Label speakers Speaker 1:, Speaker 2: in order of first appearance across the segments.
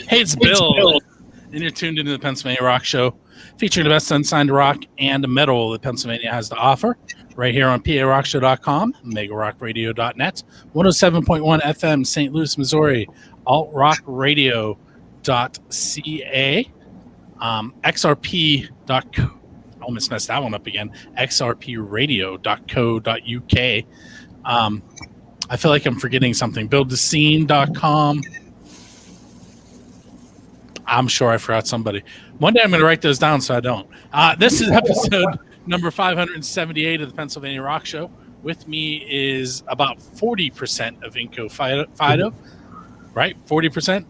Speaker 1: Hey, it's Bill, and you're tuned into the Pennsylvania Rock Show, featuring the best unsigned rock and metal that Pennsylvania has to offer, right here on PARockShow.com, MegaRockRadio.net, 107.1 FM, St. Louis, Missouri, AltRockRadio.ca, XRP.co. I almost messed that one up again. XRPRadio.co.uk. I feel like I'm forgetting something. BuildTheScene.com. I'm sure I forgot somebody. One day I'm going to write those down so I don't. This is episode number 578 of the Pennsylvania Rock Show. With me is about 40% of INCO FIdO, right? 40%?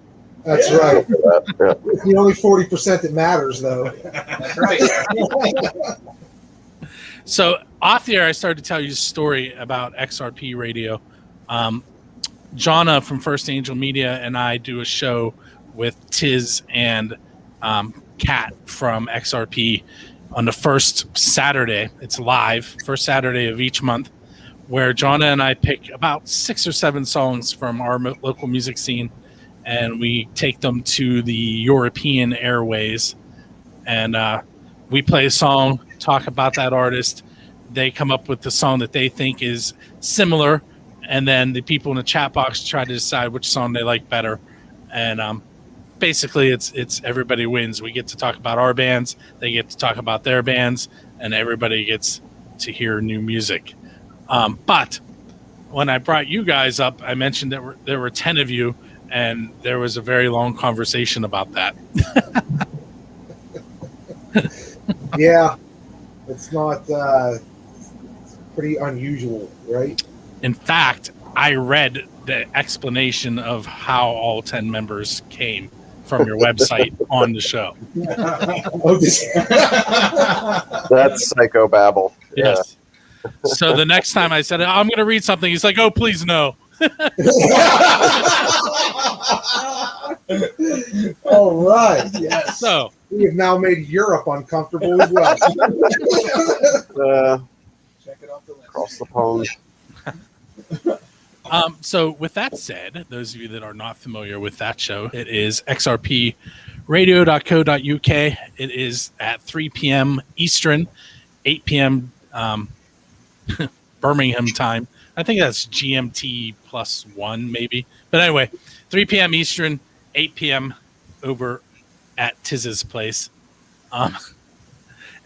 Speaker 2: That's right. It's the only 40% that matters, though.
Speaker 3: That's right.
Speaker 1: So off the air, I started to tell you a story about XRP Radio. Jonna from First Angel Media and I do a show with Tiz and Kat from XRP on the first Saturday. It's live, first Saturday of each month, where Jonna and I pick about 6 or 7 songs from our local music scene, and we take them to the European airways, and we play a song, talk about that artist. They come up with the song that they think is similar, and then the people in the chat box try to decide which song they like better. And basically, it's everybody wins. We get to talk about our bands, they get to talk about their bands, and everybody gets to hear new music. But when I brought you guys up, I mentioned that there were 10 of you, and there was a very long conversation about that.
Speaker 2: Yeah, it's not it's pretty unusual, right?
Speaker 1: In fact, I read the explanation of how all 10 members came from your website on the show.
Speaker 4: That's psychobabble.
Speaker 1: Yes. Yeah. So the next time I said, I'm going to read something, he's like, oh, please no.
Speaker 2: All right. Yes.
Speaker 1: So
Speaker 2: we have now made Europe uncomfortable as well.
Speaker 3: Check it off the list.
Speaker 4: Across the pond.
Speaker 1: So with that said, those of you that are not familiar with that show, it is xrpradio.co.uk. It is at 3 p.m. Eastern, 8 p.m. Birmingham time. I think that's GMT +1 maybe. But anyway, 3 p.m. Eastern, 8 p.m. over at Tiz's place.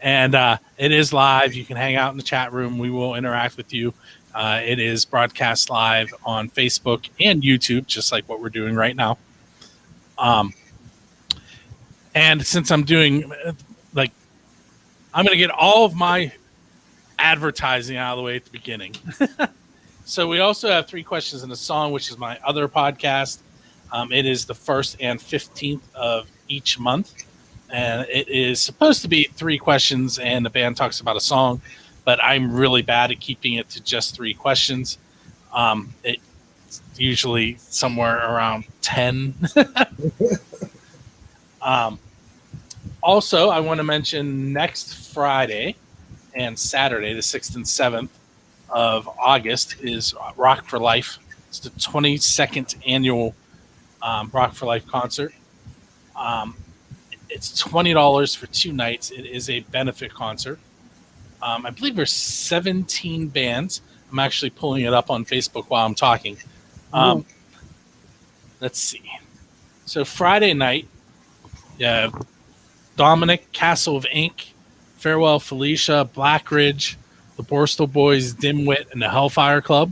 Speaker 1: And it is live. You can hang out in the chat room. We will interact with you. It is broadcast live on Facebook and YouTube, just like what we're doing right now. And since I'm doing, I'm going to get all of my advertising out of the way at the beginning. So we also have 3 questions in a song, which is my other podcast. It is the 1st and 15th of each month. And it is supposed to be 3 questions and the band talks about a song. But I'm really bad at keeping it to just 3 questions. It's usually somewhere around 10. Also, I want to mention next Friday and Saturday, the 6th and 7th of August, is Rock for Life. It's the 22nd annual Rock for Life concert. It's $20 for 2 nights. It is a benefit concert. I believe there's 17 bands. I'm actually pulling it up on Facebook while I'm talking. Let's see. So Friday night, Dominic, Castle of Ink, Farewell Felicia, Blackridge, the Borstal Boys, Dimwit, and the Hellfire Club.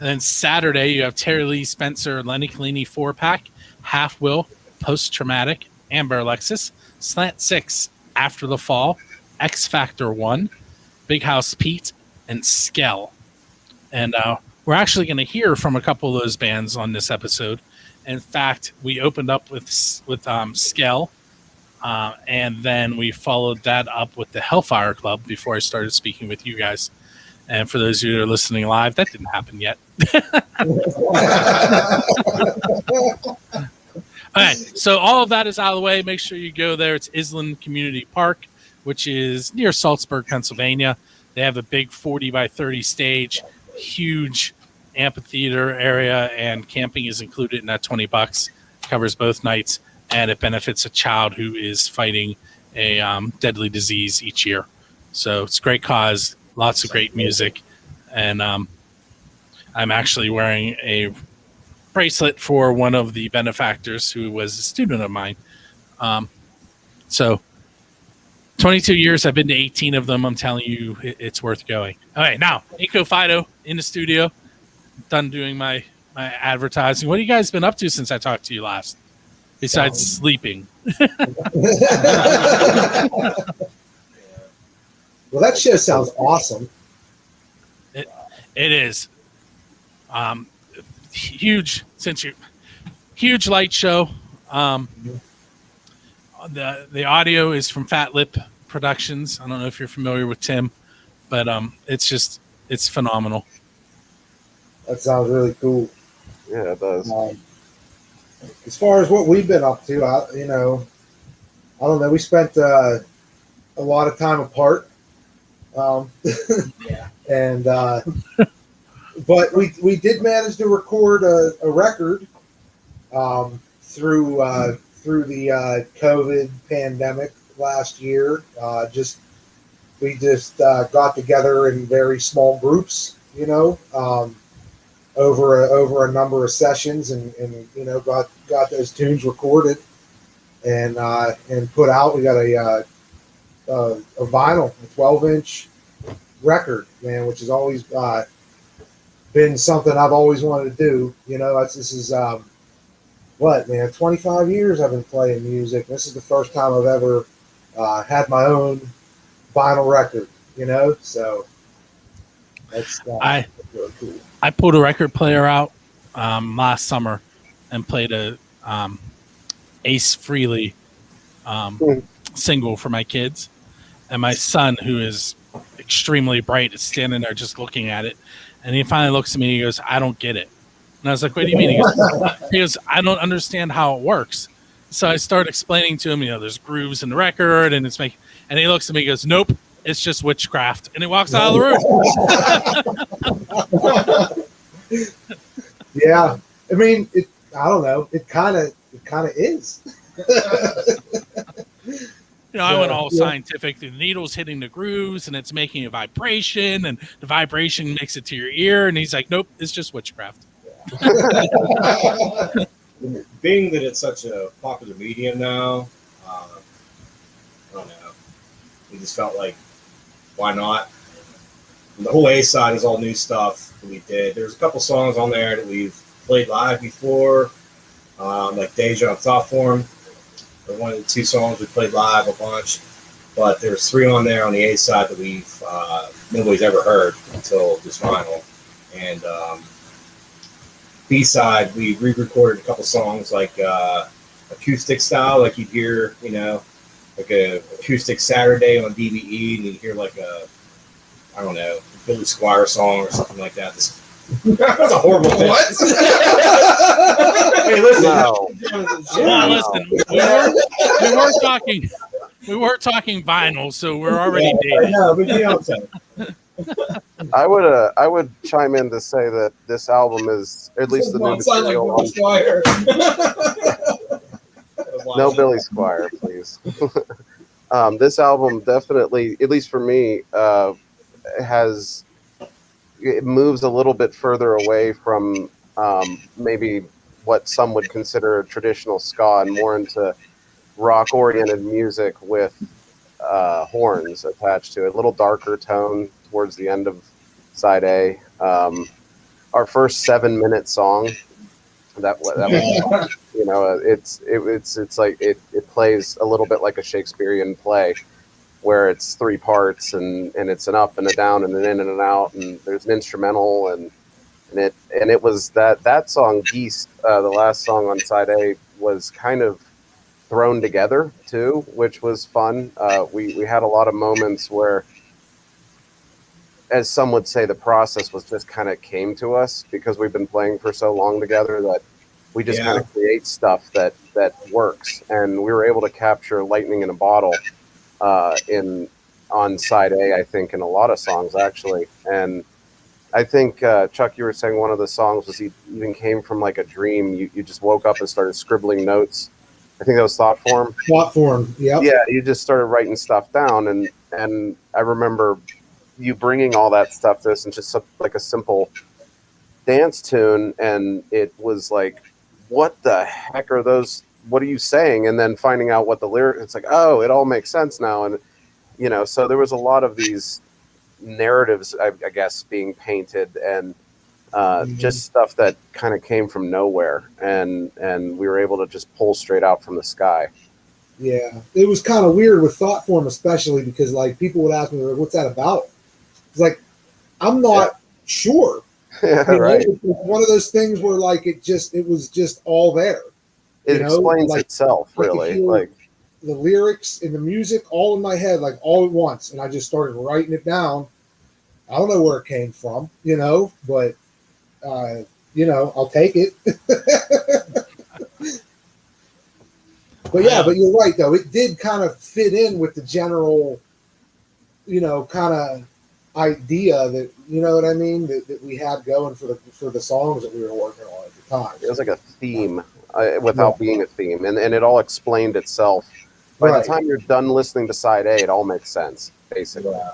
Speaker 1: And then Saturday, you have Terry Lee Spencer, Lenny Collini 4-pack, Half Will, Post Traumatic, Amber Alexis, Slant 6, After the Fall, X Factor 1, Big House Pete, and Skell. And we're actually going to hear from a couple of those bands on this episode. In fact, we opened up with Skell, and then we followed that up with the Hellfire Club before I started speaking with you guys. And for those of you that are listening live, that didn't happen yet. All right, so all of that is out of the way. Make sure you go there. It's Island Community Park, which is near Salzburg, Pennsylvania. They have a big 40 by 30 stage, huge amphitheater area, and camping is included in that $20. covers both nights, and it benefits a child who is fighting a deadly disease each year. So it's a great cause, lots of great music, and I'm actually wearing a bracelet for one of the benefactors who was a student of mine. So 22 years, I've been to 18 of them. I'm telling you, it's worth going. All right, now, INCO FIdO in the studio, done doing my advertising. What have you guys been up to since I talked to you last? Besides sleeping.
Speaker 2: Well, that show sounds awesome.
Speaker 1: It is. Huge light show. The audio is from Fat Lip Productions. I don't know if you're familiar with Tim, but it's phenomenal.
Speaker 2: That sounds really cool.
Speaker 4: Yeah, it does.
Speaker 2: As far as what we've been up to, I don't know. We spent a lot of time apart.
Speaker 3: Yeah.
Speaker 2: And but we did manage to record a record through the COVID pandemic last year. We just got together in very small groups, over a number of sessions, and got those tunes recorded and put out. We got a vinyl, a 12-inch record, man, which has always been something I've always wanted to do. This is 25 years I've been playing music. This is the first time I've ever had my own vinyl record, so that's really cool.
Speaker 1: I pulled a record player out last summer and played a Ace Frehley single for my kids. And my son, who is extremely bright, is standing there just looking at it. And he finally looks at me and he goes, "I don't get it." And I was like, "What do you mean?" He goes, "I don't understand how it works." So I started explaining to him, there's grooves in the record and and he looks at me and goes, "Nope, it's just witchcraft." And he walks out of the room.
Speaker 2: Yeah. I mean, I don't know. It kind of is.
Speaker 1: I went all scientific. The needle's hitting the grooves and it's making a vibration, and the vibration makes it to your ear. And he's like, "Nope, it's just witchcraft."
Speaker 5: Being that it's such a popular medium now, I don't know. We just felt like, why not? And the whole A side is all new stuff that we did. There's a couple songs on there that we've played live before, like Deja and Thought Form. They're one of the two songs we played live a bunch, but there's 3 on there on the A side that nobody's ever heard until this vinyl. And B side, we re-recorded a couple songs like acoustic style, like you'd hear, like a acoustic Saturday on DVE, and you'd hear like a Billy Squire song or something like that. That's a horrible thing.
Speaker 3: What?
Speaker 5: Hey, listen.
Speaker 4: No.
Speaker 1: Listen, we were talking vinyl, so we're already dating.
Speaker 5: No, but you know what I'm saying.
Speaker 4: I would chime in to say that this album is, at least the new
Speaker 3: Sound like
Speaker 4: material
Speaker 3: Billy Squire.
Speaker 4: No Billy Squire, please. This album definitely, at least for me, it moves a little bit further away from maybe what some would consider traditional ska and more into rock-oriented music with horns attached to it. A little darker tone towards the end of side A. Our first 7-minute song, that was it's like it plays a little bit like a Shakespearean play, where it's 3 parts and it's an up and a down and an in and an out, and there's an instrumental and it was that song Geese, the last song on side A, was kind of thrown together too, which was fun. We had a lot of moments where, as some would say, the process was just kind of came to us because we've been playing for so long together that we just kind of create stuff that works, and we were able to capture lightning in a bottle on side A, I think, in a lot of songs actually. And I think Chuck, you were saying one of the songs was even came from like a dream. You just woke up and started scribbling notes. I think that was thought form.
Speaker 2: Thought form. Yep.
Speaker 4: Yeah, you just started writing stuff down, and I remember you bringing all that stuff to us and just like a simple dance tune, and it was like, what the heck are those? What are you saying? And then finding out what the lyric. It's like, oh, it all makes sense now, and so there was a lot of these narratives, I guess, being painted, and just stuff that kind of came from nowhere, and we were able to just pull straight out from the sky.
Speaker 2: Yeah, it was kind of weird with thought form, especially because like people would ask me, like, "What's that about?" It's like I'm not sure.
Speaker 4: Yeah, right.
Speaker 2: It's one of those things where like it was just all there.
Speaker 4: It explains
Speaker 2: like,
Speaker 4: itself, really. Like
Speaker 2: the lyrics and the music all in my head, like all at once, and I just started writing it down. I don't know where it came from, but I'll take it. But yeah, but you're right though. It did kind of fit in with the general, kind of idea that what I mean that we had going for the songs that we were working on at the time.
Speaker 4: it was like a theme without being a theme, and it all explained itself. By the time you're done listening to side A, it all makes sense, basically.
Speaker 2: Yeah.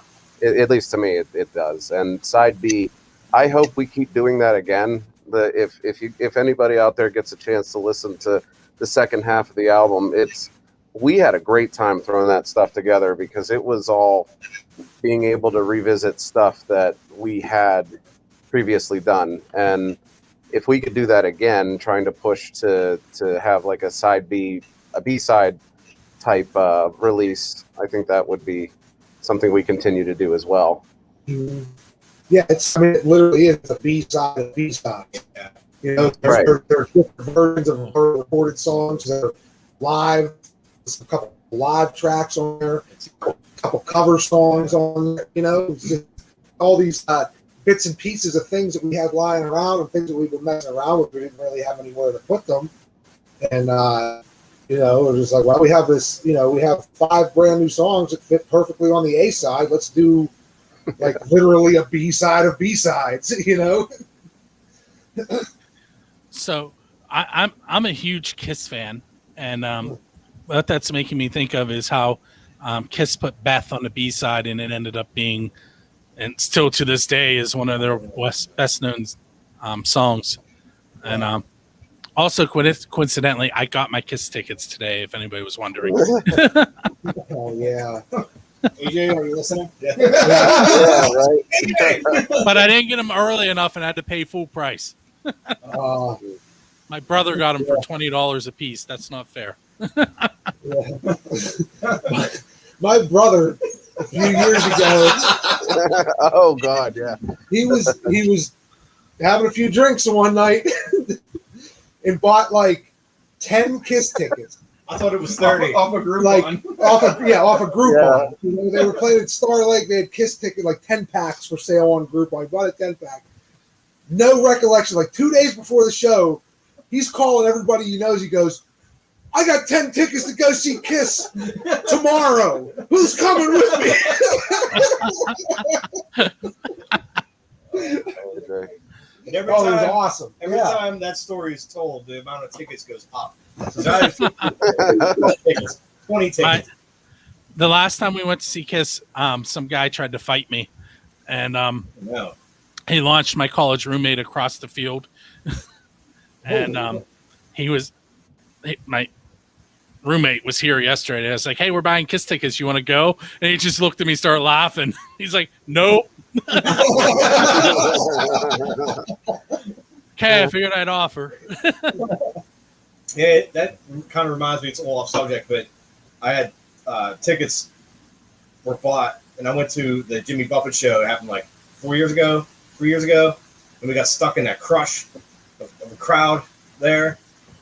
Speaker 4: At least to me, it does. And side B, I hope we keep doing that again. If anybody out there gets a chance to listen to the second half of the album, we had a great time throwing that stuff together, because it was all being able to revisit stuff that we had previously done. And if we could do that again, trying to push to have like a B-side type release, I think that would be something we continue to do as well.
Speaker 2: Mm-hmm. Yeah, it literally is a B-side of B-side. Yeah. There are different versions of her recorded songs. There are live, there's a couple live tracks on there, a couple cover songs on there. It's just all these bits and pieces of things that we had lying around and things that we've been messing around with. We didn't really have anywhere to put them. And, it was just like, well, we have this, we have 5 brand new songs that fit perfectly on the A side. Let's do like literally a B side of B sides,
Speaker 1: So I'm a huge Kiss fan, and what that's making me think of is how Kiss put Beth on the B side, and it ended up being, and still to this day, is one of their best known songs. And also, coincidentally, I got my Kiss tickets today, if anybody was wondering.
Speaker 2: Oh, yeah.
Speaker 5: AJ, are you listening? Yeah.
Speaker 4: Right.
Speaker 1: But I didn't get them early enough, and I had to pay full price. My brother got them for $20 a piece. That's not fair.
Speaker 2: My brother, a few years ago,
Speaker 4: Oh God, yeah.
Speaker 2: he was having a few drinks one night and bought like 10 Kiss tickets.
Speaker 5: I thought it was 30.
Speaker 3: Off a group
Speaker 2: Like
Speaker 3: one.
Speaker 2: off a Groupon. They were playing at Star Lake. They had Kiss ticket, like 10 packs for sale on Groupon. He bought a 10 pack. No recollection. Like 2 days before the show, he's calling everybody he knows. He goes, "I got 10 tickets to go see Kiss tomorrow. Who's coming with me?"
Speaker 5: And every
Speaker 2: It was
Speaker 5: time,
Speaker 2: awesome.
Speaker 5: every
Speaker 2: Yeah.
Speaker 5: time that story is told, the amount of tickets goes up. So I had 50 tickets, 20 tickets.
Speaker 1: The last time we went to see Kiss, some guy tried to fight me, and
Speaker 5: No.
Speaker 1: he launched my college roommate across the field. And my roommate was here yesterday. I was like, "Hey, we're buying Kiss tickets. You want to go?" And he just looked at me, started laughing. He's like, "Nope." Okay, I figured I'd offer.
Speaker 5: Yeah, that kind of reminds me, it's all off subject, but I had tickets were bought, and I went to the Jimmy Buffett show. It happened like 3 years ago, and we got stuck in that crush of the crowd there.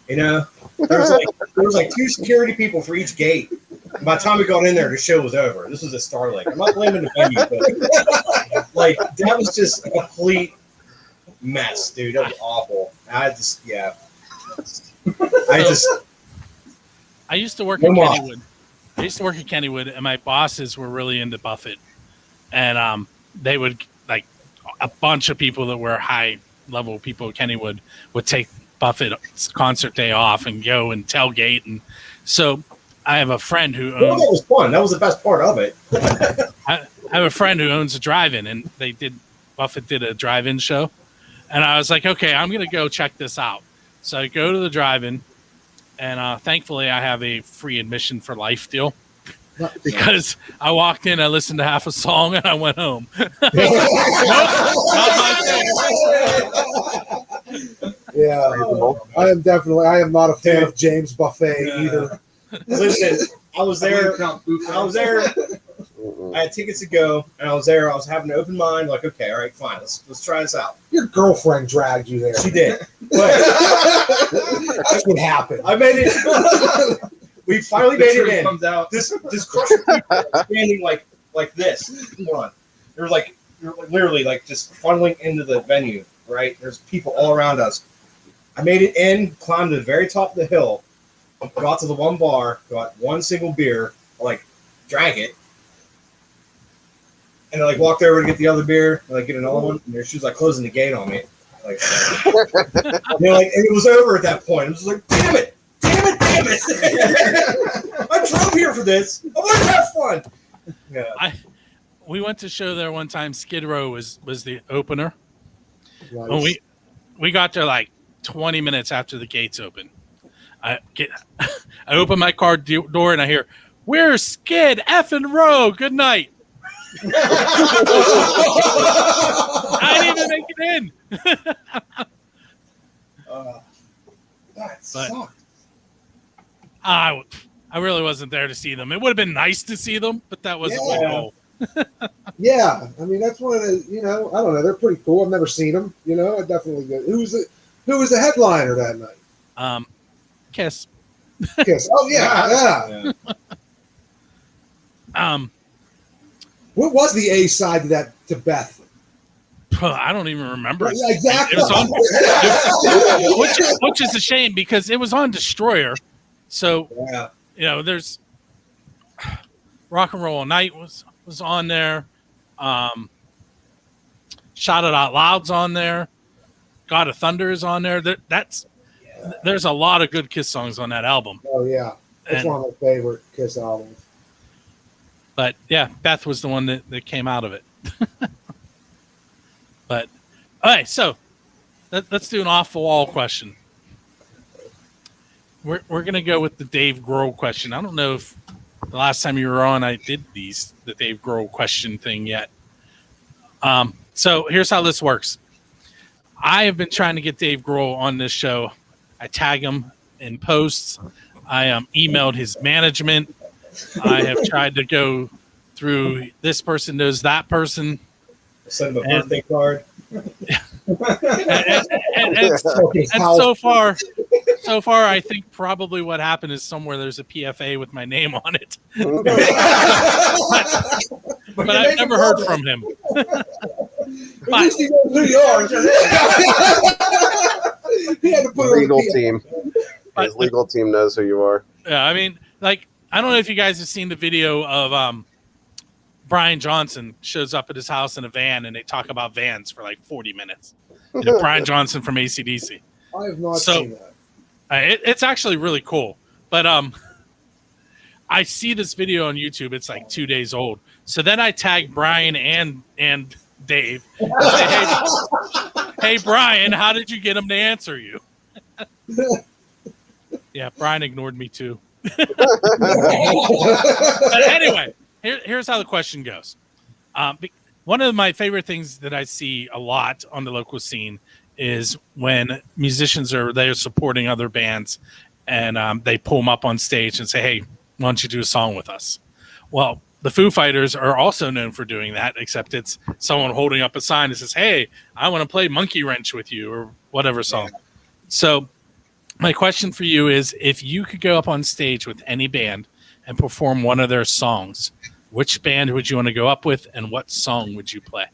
Speaker 5: There was like 2 security people for each gate. And by the time we got in there, the show was over. This was at Star Lake. I'm not blaming the venue, but like that was just a complete mess, dude. That was awful. I
Speaker 1: used to work at Kennywood. I used to work at Kennywood, and my bosses were really into Buffett, and they would like a bunch of people that were high level people at Kennywood would take Buffett's concert day off and go and tailgate. And so I have a friend who
Speaker 5: Well,
Speaker 1: owns,
Speaker 5: that was fun. That was the best part of it.
Speaker 1: I have a friend who owns a drive-in, and Buffett did a drive-in show. And I was like, okay, I'm going to go check this out. So I go to the drive-in, and thankfully I have a free admission for life deal. Because I walked in, I listened to half a song, and I went home. Nope, not my thing.
Speaker 2: Yeah, I am not a fan of James Buffet either.
Speaker 5: Listen, I was there.
Speaker 4: Mm-mm.
Speaker 5: I had tickets to go, and I was there. I was having an open mind, like, okay, all right, fine, let's try this out.
Speaker 2: Your girlfriend dragged you there.
Speaker 5: She did, but
Speaker 2: That's what happened.
Speaker 5: I made it. We finally made it in.
Speaker 3: Comes out.
Speaker 5: This crush of people standing like this. Hold on. There was like literally like just funneling into the venue. Right. There's people all around us. I made it in, climbed to the very top of the hill, got to the one bar, got one single beer, like drank it, and I like walked over to get the other beer, and like get another one. And she was like closing the gate on me. Like, and it was over at that point. I was just like, damn it. I drove here for this. I want to have fun. Yeah.
Speaker 1: We went to show there one time. Skid Row was the opener.
Speaker 2: Nice.
Speaker 1: When we got there like 20 minutes after the gates open. I open my car door and I hear, "We're Skid effing Row. Good night." I didn't even make it in.
Speaker 5: That sucked.
Speaker 1: I really wasn't there to see them. It would have been nice to see them, but that wasn't my goal.
Speaker 2: Yeah, I mean that's one of the, I don't know, they're pretty cool. I've never seen them, I definitely did. Who was the headliner that night?
Speaker 1: Kiss.
Speaker 2: Kiss. Oh yeah. What was the A side to Beth?
Speaker 1: I don't even remember.
Speaker 2: Yeah, exactly.
Speaker 1: It was on, which is a shame because it was on Destroyer. So there's Rock and Roll All Night was on there. Shout It Out Loud's on there. God of Thunder is on there. There's a lot of good Kiss songs on that album.
Speaker 2: Oh yeah, that's one of my favorite Kiss albums.
Speaker 1: But yeah, Beth was the one that came out of it. But all right, so let's do an off the wall question. We're gonna go with the Dave Grohl question. I don't know if the last time you were on I did the Dave Grohl question thing yet. So here's how this works. I have been trying to get Dave Grohl on this show. I tag him in posts. I emailed his management. I have tried to go through this person knows that person.
Speaker 5: Send him a birthday card.
Speaker 1: and so far, I think probably what happened is somewhere there's a PFA with my name on it. but I've never heard from him.
Speaker 2: At least he knows who you are. He had to put
Speaker 4: Legal team. His legal team knows who you are.
Speaker 1: Yeah, I mean, like, I don't know if you guys have seen the video of Brian Johnson shows up at his house in a van and they talk about vans for like 40 minutes. Brian Johnson from AC/DC.
Speaker 2: I have not seen that.
Speaker 1: It's actually really cool. But I see this video on YouTube. It's like 2 days old. So then I tag Brian and Dave. And say, hey, Brian, how did you get him to answer you? Yeah, Brian ignored me too. But anyway, here's how the question goes. One of my favorite things that I see a lot on the local scene is when musicians are there supporting other bands and they pull them up on stage and say, hey, why don't you do a song with us? Well, the Foo Fighters are also known for doing that, except it's someone holding up a sign that says, hey, I want to play Monkey Wrench with you or whatever song. So my question for you is, if you could go up on stage with any band and perform one of their songs, which band would you want to go up with and what song would you play?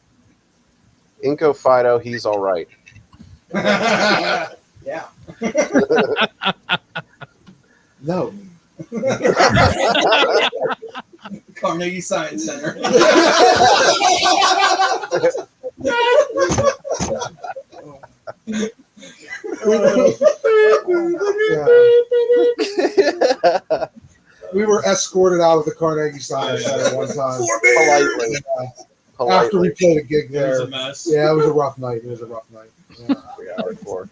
Speaker 4: INCO FIdO, He's All Right.
Speaker 5: Yeah.
Speaker 2: No.
Speaker 3: Carnegie Science Center.
Speaker 2: escorted out of the Carnegie Science Center one time.
Speaker 4: Politely.
Speaker 2: After we
Speaker 4: Politely.
Speaker 2: played a gig
Speaker 5: It was
Speaker 2: there.
Speaker 5: a mess.
Speaker 2: Yeah, it was a rough night. Yeah.
Speaker 4: 3 hours for.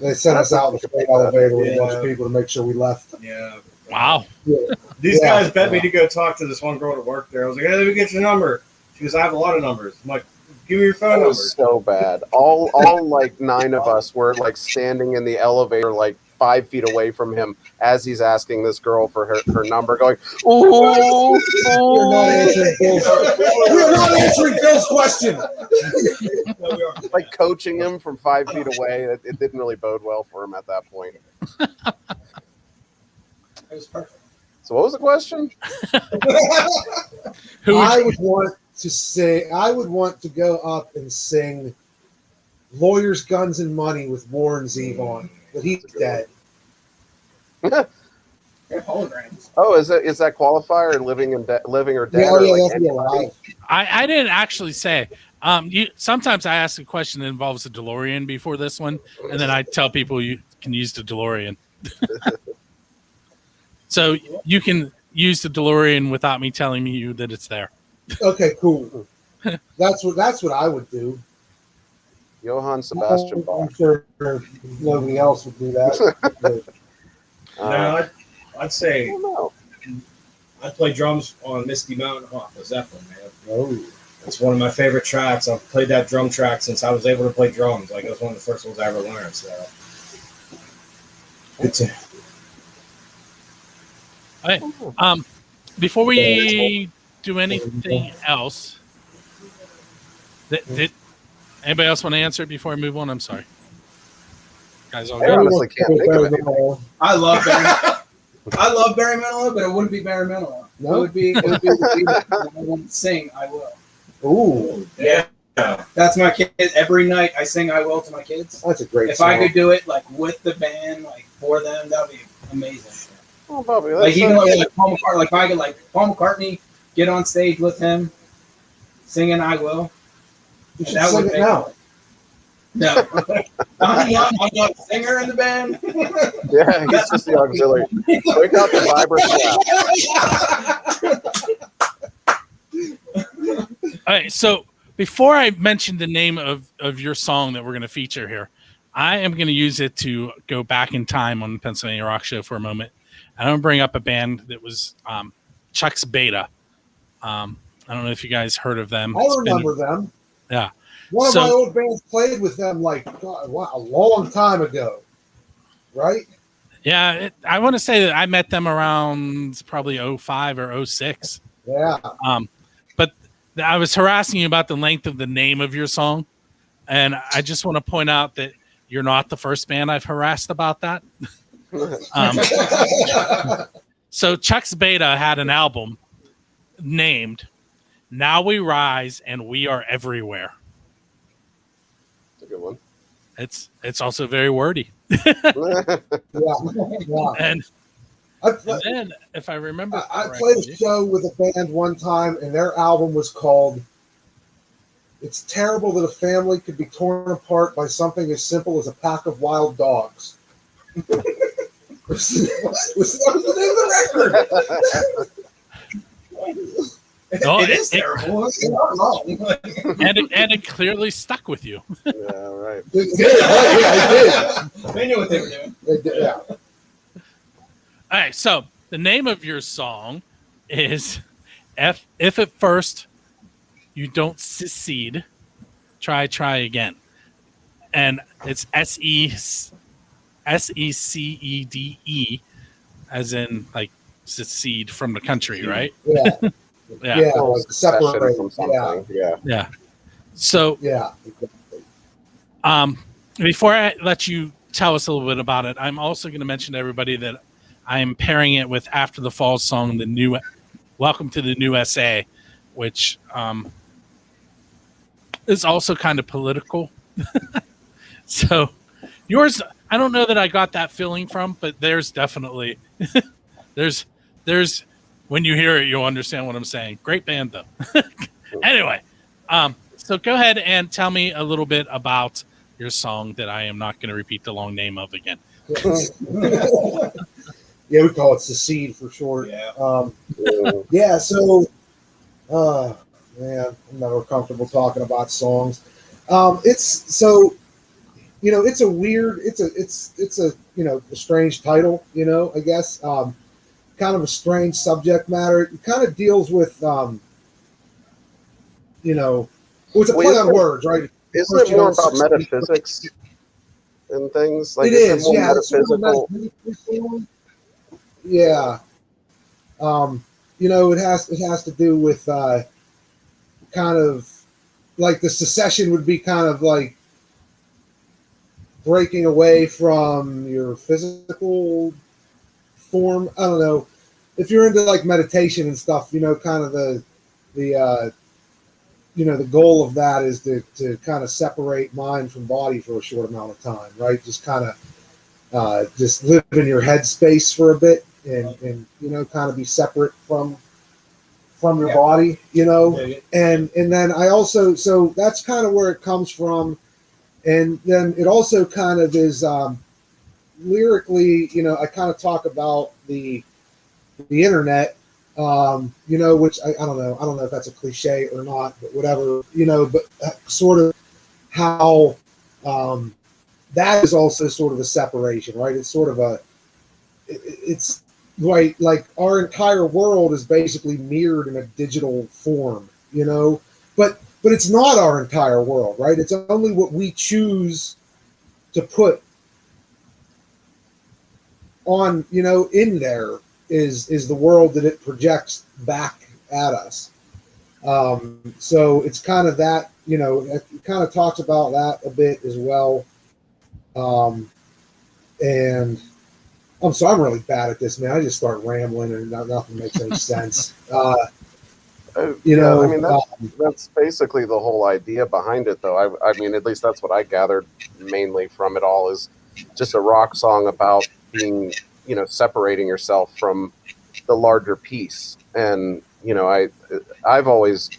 Speaker 2: They sent us out in the freight elevator with a bunch of
Speaker 5: Yeah.
Speaker 2: people to make sure we left.
Speaker 5: Yeah.
Speaker 1: Wow.
Speaker 5: These
Speaker 2: Yeah.
Speaker 5: guys bet me to go talk to this one girl to work there. I was like, hey, let me get your number. She goes, I have a lot of numbers. I'm like, give me your phone
Speaker 4: That
Speaker 5: number.
Speaker 4: was so bad. All like 9 of us were like standing in the elevator, like 5 feet away from him as he's asking this girl for her number, going, "Ooh,
Speaker 2: You're not answering Bill's, you're not answering Bill's question.
Speaker 5: No, we are.
Speaker 4: like coaching him from 5 feet away." It didn't really bode well for him at that point.
Speaker 3: It was perfect.
Speaker 4: So what was the question?
Speaker 1: Who would
Speaker 2: I
Speaker 1: you-
Speaker 2: would want to say, I would want to go up and sing Lawyers, Guns, and Money with Warren Zevon, but he's dead.
Speaker 3: Yeah, holograms.
Speaker 4: Oh, is that qualifier living or dead?
Speaker 2: Yeah,
Speaker 4: or
Speaker 2: yeah,
Speaker 4: like
Speaker 2: that's
Speaker 4: any-
Speaker 2: real life.
Speaker 1: I didn't actually say. Sometimes I ask a question that involves a DeLorean before this one, and then I tell people you can use the DeLorean. So you can use the DeLorean without me telling you that it's there.
Speaker 2: Okay, cool. That's what I would do.
Speaker 4: Johann Sebastian Bach.
Speaker 2: I'm sure nobody else would do that.
Speaker 5: No, I'd say
Speaker 4: I don't know.
Speaker 5: I'd play drums on Misty Mountain Hawk with Zeppelin, man.
Speaker 2: Oh,
Speaker 5: It's one of my favorite tracks. I've played that drum track since I was able to play drums. Like, it was one of the first ones I ever learned. So, good to.
Speaker 1: Before we do anything else, did anybody else want to answer it before I move on? I'm sorry, guys. All
Speaker 4: I
Speaker 1: good?
Speaker 4: honestly can't think of anything.
Speaker 3: I love Barry Manilow, but it wouldn't be Barry Manilow.
Speaker 2: No?
Speaker 3: It would be I wouldn't sing I Will.
Speaker 2: ooh,
Speaker 5: Yeah.
Speaker 3: That's my kid. Every night I sing I Will to my kids.
Speaker 2: that's a great
Speaker 3: If
Speaker 2: song.
Speaker 3: I could do it like with the band, like for them, that'd be amazing.
Speaker 4: Oh, Bobby,
Speaker 3: Like
Speaker 4: that's
Speaker 3: even like Paul McCartney, like if I could like Paul McCartney get on stage with him, singing I Will.
Speaker 2: You should
Speaker 3: That
Speaker 2: sing
Speaker 3: would
Speaker 2: it
Speaker 3: make
Speaker 2: now.
Speaker 3: No, I'm not a singer in the band.
Speaker 4: yeah, he's just the auxiliary. Break out the vibra strap.
Speaker 1: All right. So before I mention the name of your song that we're going to feature here, I am going to use it to go back in time on the Pennsylvania Rock Show for a moment. I'm going to bring up a band that was Chuck's Beta. I don't know if you guys heard of them.
Speaker 2: I remember them.
Speaker 1: Yeah.
Speaker 2: One of
Speaker 1: So-
Speaker 2: my old bands played with them like God, wow, a long time ago, right?
Speaker 1: Yeah, I want to say that I met them around probably 05 or 06.
Speaker 2: Yeah.
Speaker 1: But I was harassing you about the length of the name of your song. And I just want to point out that you're not the first band I've harassed about that. So Chuck's Beta had an album named Now We Rise and We Are Everywhere.
Speaker 4: That's a good one.
Speaker 1: It's also very wordy.
Speaker 2: Yeah.
Speaker 1: And
Speaker 2: I, pla-
Speaker 1: then, if I remember
Speaker 2: I played
Speaker 1: correctly,
Speaker 2: a show with a band one time, and their album was called "It's Terrible That a Family Could Be Torn Apart by Something as Simple as a Pack of Wild Dogs." That was the name of the record.
Speaker 1: No,
Speaker 3: It is
Speaker 1: it-
Speaker 3: terrible. It's not wrong.
Speaker 1: and it clearly stuck with you.
Speaker 4: Yeah, right.
Speaker 2: It did, right? Yeah,
Speaker 3: They knew what they were doing.
Speaker 2: it did. Yeah.
Speaker 1: All right, so the name of your song is If at first you don't succeed, try again. And it's SECEDE, as in like secede from the country, right?
Speaker 2: Yeah.
Speaker 1: Yeah.
Speaker 2: Yeah. Like
Speaker 4: Secession
Speaker 2: separate.
Speaker 4: from
Speaker 2: Yeah.
Speaker 4: something. Yeah.
Speaker 1: Yeah. So
Speaker 2: Yeah.
Speaker 1: before I let you tell us a little bit about it, I'm also going to mention to everybody that I am pairing it with After the Fall song, the new Welcome to the New SA, which is also kind of political. So yours, I don't know that I got that feeling from, but there's definitely there's when you hear it, you'll understand what I'm saying. Great band though. Anyway, so go ahead and tell me a little bit about your song that I am not going to repeat the long name of again.
Speaker 2: Yeah, we call it secede for short.
Speaker 5: Yeah.
Speaker 2: Yeah. So, man, I'm never comfortable talking about songs. It's so, it's a weird, it's a a strange title, I guess. Kind of a strange subject matter. It kind of deals with, it's a
Speaker 4: Well,
Speaker 2: play on words, right?
Speaker 4: Isn't
Speaker 2: First,
Speaker 4: it more about metaphysics and things? Like,
Speaker 2: It
Speaker 4: is it
Speaker 2: is,
Speaker 4: more
Speaker 2: yeah. It's sort of a
Speaker 4: metaphysical?
Speaker 2: metaphysical. Yeah. It has to do with kind of like the secession would be kind of like breaking away from your physical form. I don't know. If you're into like meditation and stuff, kind of the the goal of that is to kind of separate mind from body for a short amount of time, right? Just kind of just live in your head space for a bit and kind of be separate from your body, and then I also, so that's kind of where it comes from. And then it also kind of is lyrically, I kind of talk about the internet, which I don't know. I don't know if that's a cliche or not, but whatever, but sort of how that is also sort of a separation, right? It's sort of it's right, like our entire world is basically mirrored in a digital form, but it's not our entire world, right? It's only what we choose to put on, in there is the world that it projects back at us. So it's kind of that, it kind of talks about that a bit as well. And I'm really bad at this, man. I just start rambling and nothing makes any sense.
Speaker 4: I mean, that's basically the whole idea behind it, though. I mean, at least that's what I gathered mainly from it all, is just a rock song about being, separating yourself from the larger piece. And, I've always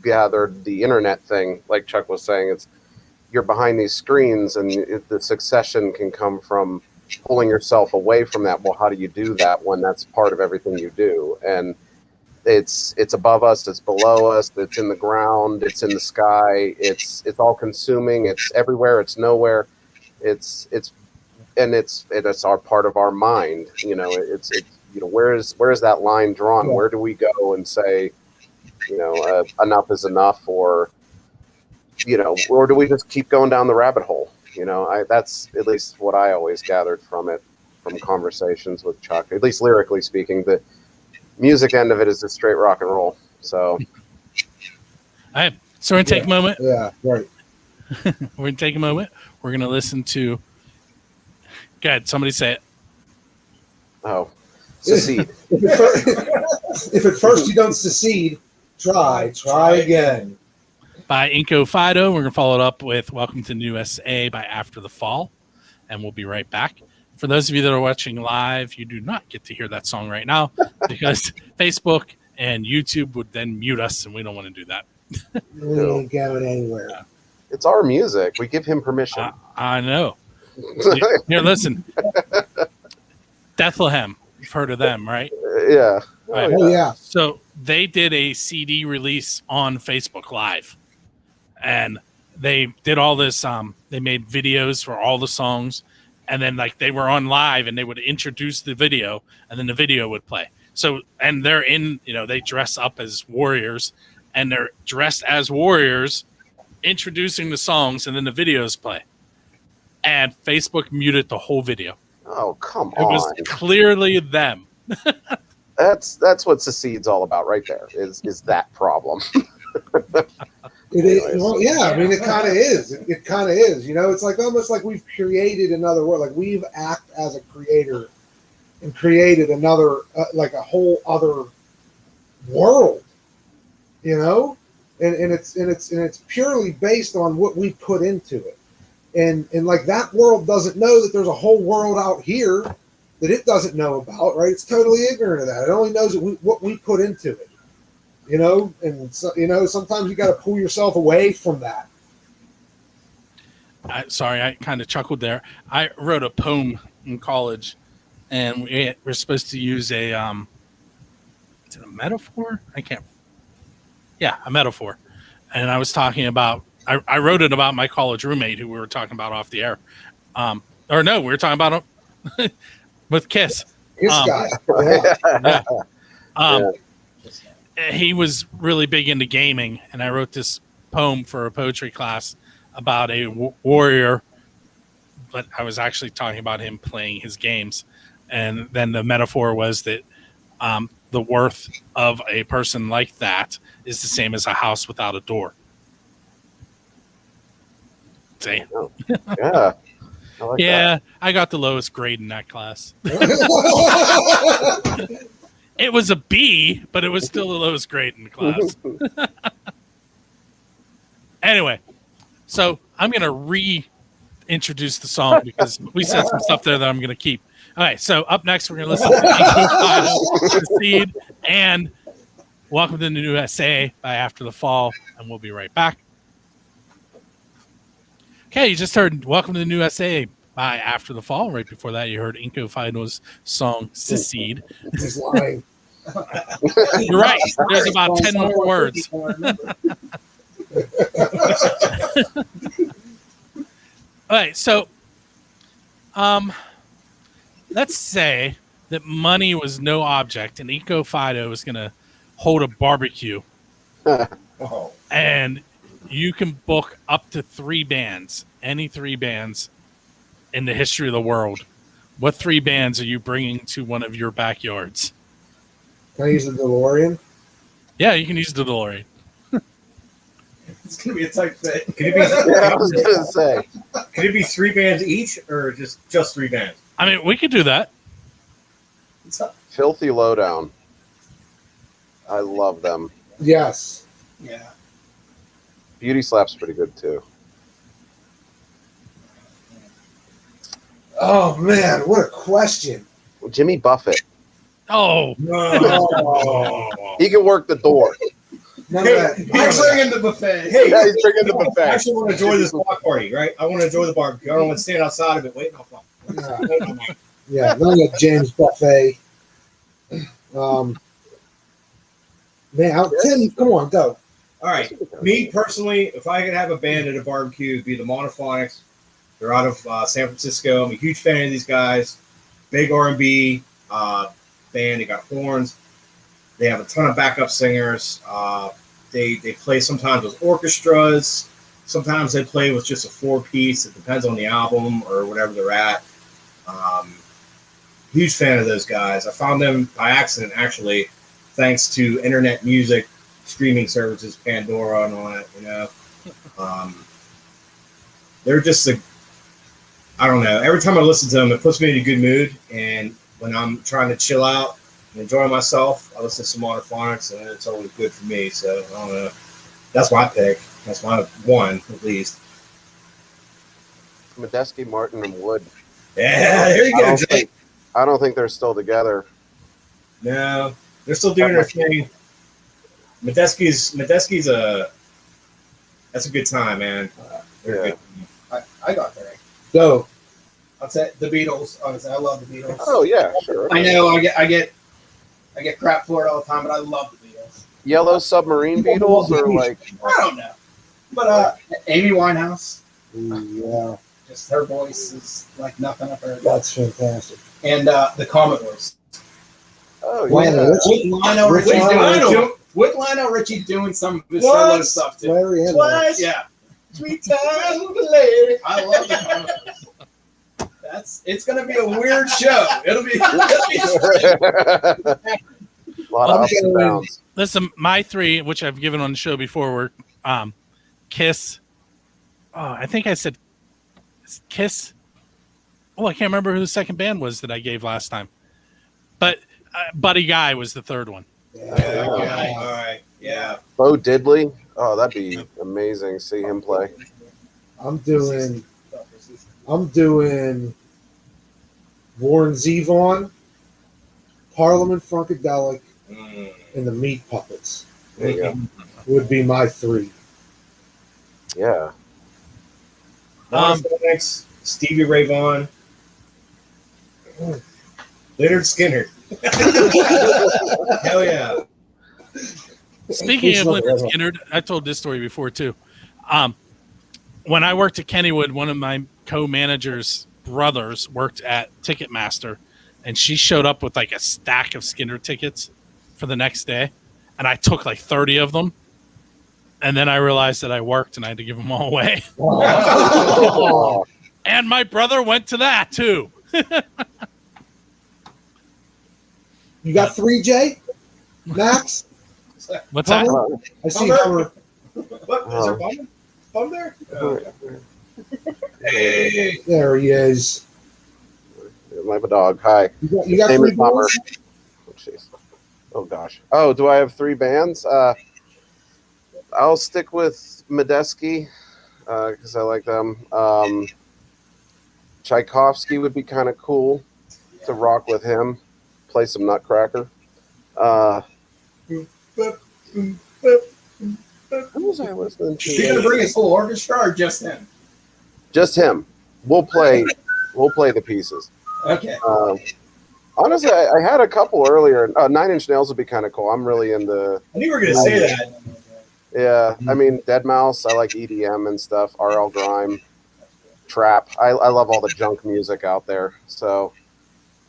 Speaker 4: gathered the internet thing, like Chuck was saying, it's you're behind these screens, and the succession can come from pulling yourself away from that. Well, how do you do that when that's part of everything you do? And it's above us, it's below us, it's in the ground, it's in the sky, it's all consuming, it's everywhere, it's nowhere, it's our part of our mind. Where is that line drawn?
Speaker 2: Yeah.
Speaker 4: Where do we go and say, enough is enough, or do we just keep going down the rabbit hole? That's at least what I always gathered from it, from conversations with Chuck, at least lyrically speaking. The music end of it is just straight rock and roll. So,
Speaker 1: all right. So we're gonna take a moment.
Speaker 2: Yeah, right.
Speaker 1: We're gonna take a moment. We're gonna listen to. Go ahead. Somebody say it.
Speaker 4: Oh, secede.
Speaker 2: If at first you don't secede, try again.
Speaker 1: By INCO FIdO. We're gonna follow it up with "Welcome to New SA" by After the Fall, and we'll be right back. For those of you that are watching live, you do not get to hear that song right now because Facebook and YouTube would then mute us, and we don't want to do that.
Speaker 2: We ain't going anywhere.
Speaker 4: It's our music. We give him permission.
Speaker 1: I know. Here, listen. Bethlehem. You've heard of them, right?
Speaker 4: Yeah.
Speaker 1: Right.
Speaker 2: Oh, yeah.
Speaker 1: So they did a CD release on Facebook Live, and they did all this. They made videos for all the songs. And then they were on live and they would introduce the video and then the video would play. So, and they're in, they dress up as warriors and they're dressed as warriors introducing the songs and then the videos play. And Facebook muted the whole video.
Speaker 4: Oh, come
Speaker 1: on. It was clearly them.
Speaker 4: That's what secede's all about right there, is that problem.
Speaker 2: It is. Well, yeah. I mean, it kind of is. It kind of is. It's like almost like we've created another world. Like we've acted as a creator and created another, like a whole other world. And it's purely based on what we put into it. And like that world doesn't know that there's a whole world out here that it doesn't know about. Right? It's totally ignorant of that. It only knows what we put into it. And so, sometimes you got to pull yourself away from that.
Speaker 1: Sorry, I kind of chuckled there. I wrote a poem in college, and we're supposed to use a is it a metaphor? A metaphor. And I was talking about I wrote it about my college roommate who we were talking about off the air. We were talking about him with Kiss.
Speaker 2: This guy. Yeah.
Speaker 1: Yeah. He was really big into gaming, and I wrote this poem for a poetry class about a warrior, but I was actually talking about him playing his games. And then the metaphor was that the worth of a person like that is the same as a house without a door. See?
Speaker 4: Yeah. I like that.
Speaker 1: I got the lowest grade in that class. It was a B, but it was still the lowest grade in the class. Anyway, so I'm going to reintroduce the song because we said some stuff there that I'm going to keep. All right, so up next, we're going to listen to INCO, Seed, and Welcome to the New USA by After the Fall, and we'll be right back. Okay, you just heard Welcome to the New USA by After the Fall. Right before that, you heard INCO FIdO's song Secede.
Speaker 2: He's lying.
Speaker 1: You're right. There's about 10 more words. All right, so let's say that money was no object and INCO FIdO was going to hold a barbecue.
Speaker 5: Oh.
Speaker 1: And you can book up to 3 bands, any 3 bands in the history of the world. What 3 bands are you bringing to one of your backyards?
Speaker 2: Can I use the DeLorean?
Speaker 1: Yeah, you can use the DeLorean.
Speaker 3: It's gonna be a tight fit.
Speaker 5: Could it be?
Speaker 4: I was gonna say.
Speaker 5: Could it be 3 bands each, or just 3 bands?
Speaker 1: I mean, we could do that.
Speaker 4: Filthy Lowdown. I love them.
Speaker 2: Yes.
Speaker 3: Yeah.
Speaker 4: Beauty Slap's pretty good too.
Speaker 2: Oh man, what a question.
Speaker 4: Jimmy Buffett.
Speaker 1: Oh,
Speaker 5: No.
Speaker 4: He can work the door.
Speaker 2: None of that.
Speaker 3: I'm bringing the buffet.
Speaker 5: Hey,
Speaker 4: Yeah, he's bringing the
Speaker 5: I
Speaker 4: buffet.
Speaker 5: actually want to enjoy this block party, right? I want to enjoy the barbecue. I don't want to stand outside of it waiting on fun.
Speaker 2: Yeah, none of that James Buffet. Tim, come on, go.
Speaker 5: All right. Me personally, if I could have a band at a barbecue, it'd be the Monophonics. They're out of San Francisco. I'm a huge fan of these guys. Big R&B band. They got horns. They have a ton of backup singers. They play sometimes with orchestras. Sometimes they play with just a 4-piece. It depends on the album or whatever they're at. Huge fan of those guys. I found them by accident, actually, thanks to internet music streaming services, Pandora and all that, you know. They're just I don't know. Every time I listen to them, it puts me in a good mood. And when I'm trying to chill out and enjoy myself, I listen to some Monophonics, and it's always good for me. So, I don't know. That's my pick. That's my one, at least.
Speaker 4: Medeski, Martin, and Wood.
Speaker 5: Yeah, there you go, Jake.
Speaker 4: I don't think they're still together.
Speaker 5: No, they're still doing their thing. Medeski's that's a good time, man. They're
Speaker 4: Yeah.
Speaker 5: good.
Speaker 3: I got there.
Speaker 2: Go.
Speaker 3: I'll say the Beatles. Honestly, I love the Beatles.
Speaker 4: Oh yeah, sure.
Speaker 3: I know I get crap for it all the time, but I love the Beatles.
Speaker 4: Yellow Submarine Beatles or like
Speaker 3: I don't know, but Amy Winehouse,
Speaker 2: Yeah,
Speaker 3: just her voice is like nothing I've heard.
Speaker 2: that's fantastic.
Speaker 3: And the Commodores.
Speaker 4: oh
Speaker 2: Lionel
Speaker 4: yeah.
Speaker 2: Richie.
Speaker 3: With Lionel Richie doing some of his
Speaker 5: What?
Speaker 3: solo stuff too.
Speaker 2: Larry Anderson.
Speaker 5: Twice.
Speaker 3: Yeah,
Speaker 5: Sweet time, lady.
Speaker 3: I love the Commodores. It's gonna be a weird show. It'll be
Speaker 4: A lot of ups and downs.
Speaker 1: listen, my 3, which I've given on the show before, were Kiss. Oh, I think I said Kiss. Oh, I can't remember who the second band was that I gave last time. But Buddy Guy was the third one.
Speaker 2: Yeah.
Speaker 5: All right. Yeah.
Speaker 4: Bo Diddley. Oh, that'd be amazing. See him play.
Speaker 2: I'm doing Warren Zevon, Parliament Funkadelic, and the Meat Puppets
Speaker 4: There you go.
Speaker 2: would be my 3.
Speaker 4: Yeah.
Speaker 5: Monophonics, Stevie Ray Vaughan. Leonard Skinner. Hell yeah.
Speaker 1: Speaking of Leonard Skinner, I told this story before too. When I worked at Kennywood, one of my co-managers' brothers worked at Ticketmaster, and she showed up with like a stack of Skinner tickets for the next day, and I took like 30 of them, and then I realized that I worked and I had to give them all away.
Speaker 2: Oh.
Speaker 1: And my brother went to that too.
Speaker 2: You got 3, Jay? Max?
Speaker 1: What's that?
Speaker 2: I see
Speaker 5: Hummer.
Speaker 2: Hummer.
Speaker 5: What? Is there bum there?
Speaker 2: Hey. There he is.
Speaker 4: I have a dog. Hi.
Speaker 2: You got
Speaker 4: Name
Speaker 2: 3
Speaker 4: is Hummer.
Speaker 2: balls?
Speaker 4: Oh, jeez. Oh, gosh. Oh, do I have 3 bands? I'll stick with Medeski because I like them. Tchaikovsky would be kind of cool to rock with him. Play some Nutcracker. Who was I listening to?
Speaker 3: You're gonna bring his whole orchestra or just him?
Speaker 4: Just him. We'll play the pieces.
Speaker 3: Okay.
Speaker 4: Honestly, I had a couple earlier. 9 Inch Nails would be kind of cool. I'm really into.
Speaker 5: I knew you were gonna say that.
Speaker 4: Yeah, I mean, Deadmau5. I like EDM and stuff. RL Grime, trap. I love all the junk music out there. So